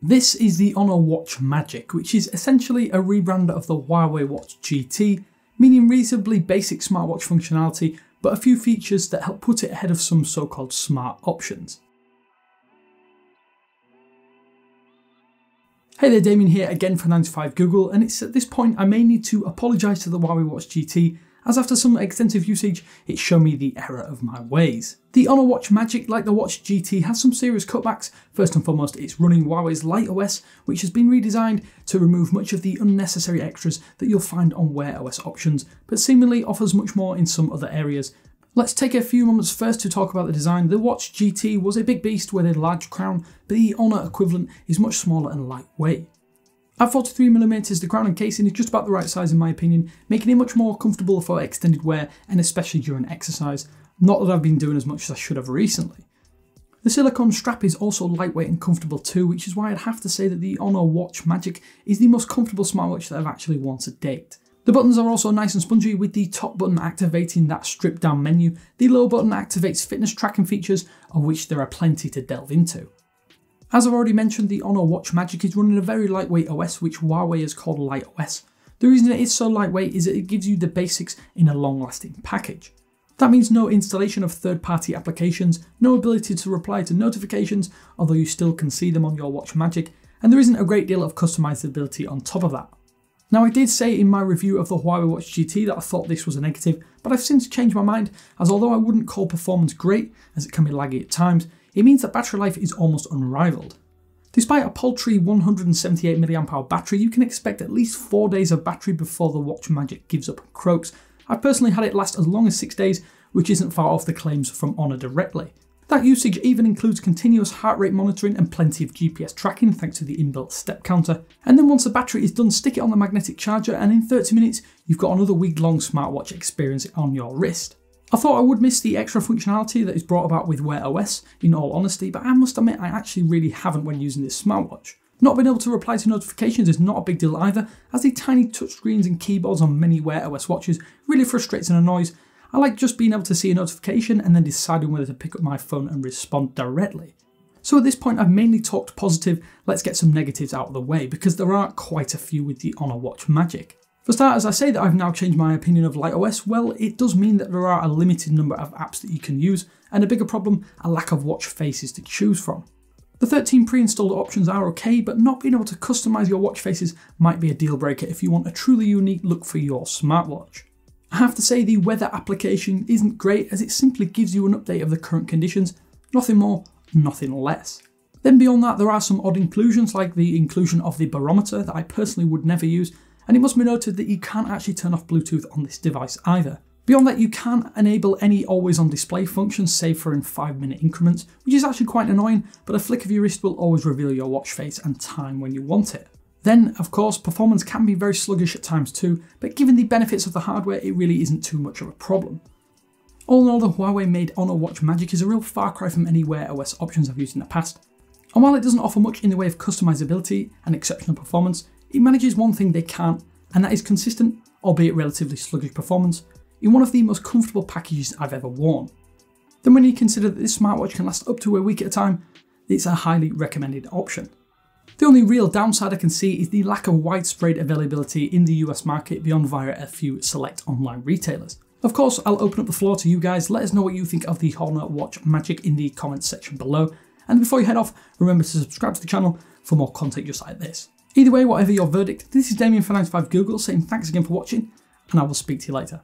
This is the Honor Watch Magic, which is essentially a rebrand of the Huawei Watch GT, meaning reasonably basic smartwatch functionality, but a few features that help put it ahead of some so-called smart options. Hey there, Damien here again for 9to5 Google, and it's at this point I may need to apologise to the Huawei Watch GT, as after some extensive usage, it's shown me the error of my ways. The Honor Watch Magic, like the Watch GT, has some serious cutbacks. First and foremost, it's running Huawei's Light OS, which has been redesigned to remove much of the unnecessary extras that you'll find on Wear OS options, but seemingly offers much more in some other areas. Let's take a few moments first to talk about the design. The Watch GT was a big beast with a large crown, but the Honor equivalent is much smaller and lightweight. At 43mm, the crown and casing is just about the right size in my opinion, making it much more comfortable for extended wear and especially during exercise. Not that I've been doing as much as I should have recently. The silicone strap is also lightweight and comfortable too, which is why I'd have to say that the Honor Watch Magic is the most comfortable smartwatch that I've actually worn to date. The buttons are also nice and spongy, with the top button activating that stripped down menu. The lower button activates fitness tracking features, of which there are plenty to delve into. As I've already mentioned, the Honor Watch Magic is running a very lightweight OS, which Huawei has called Light OS. The reason it is so lightweight is that it gives you the basics in a long-lasting package. That means no installation of third-party applications, no ability to reply to notifications, although you still can see them on your Watch Magic, and there isn't a great deal of customizability on top of that. Now, I did say in my review of the Huawei Watch GT that I thought this was a negative, but I've since changed my mind, as although I wouldn't call performance great, as it can be laggy at times, it means that battery life is almost unrivaled. Despite a paltry 178mAh battery, you can expect at least 4 days of battery before the Watch Magic gives up and croaks. I've personally had it last as long as 6 days, which isn't far off the claims from Honor directly. That usage even includes continuous heart rate monitoring and plenty of GPS tracking thanks to the inbuilt step counter. And then once the battery is done, stick it on the magnetic charger and in 30 minutes you've got another week-long smartwatch experience on your wrist. I thought I would miss the extra functionality that is brought about with Wear OS, in all honesty, but I must admit I actually really haven't when using this smartwatch. Not being able to reply to notifications is not a big deal either, as the tiny touchscreens and keyboards on many Wear OS watches really frustrates and annoys. I like just being able to see a notification and then deciding whether to pick up my phone and respond directly. So at this point I've mainly talked positive, let's get some negatives out of the way, because there are quite a few with the Honor Watch Magic. For starters, I say that I've now changed my opinion of Light OS. Well, it does mean that there are a limited number of apps that you can use, and a bigger problem, a lack of watch faces to choose from. The 13 pre-installed options are okay, but not being able to customize your watch faces might be a deal breaker if you want a truly unique look for your smartwatch. I have to say the weather application isn't great, as it simply gives you an update of the current conditions, nothing more, nothing less. Then beyond that, there are some odd inclusions, like the inclusion of the barometer that I personally would never use, and it must be noted that you can't actually turn off Bluetooth on this device either. Beyond that, you can enable any always-on display functions, save for in 5-minute increments, which is actually quite annoying, but a flick of your wrist will always reveal your watch face and time when you want it. Then, of course, performance can be very sluggish at times too, but given the benefits of the hardware, it really isn't too much of a problem. All in all, the Huawei-made Honor Watch Magic is a real far cry from any Wear OS options I've used in the past. And while it doesn't offer much in the way of customizability and exceptional performance, it manages one thing they can't, and that is consistent, albeit relatively sluggish performance, in one of the most comfortable packages I've ever worn. Then when you consider that this smartwatch can last up to a week at a time, it's a highly recommended option. The only real downside I can see is the lack of widespread availability in the US market beyond via a few select online retailers. Of course, I'll open up the floor to you guys. Let us know what you think of the Honor Watch Magic in the comments section below. And before you head off, remember to subscribe to the channel for more content just like this. Either way, whatever your verdict, this is Damien for 9to5 Google saying thanks again for watching, and I will speak to you later.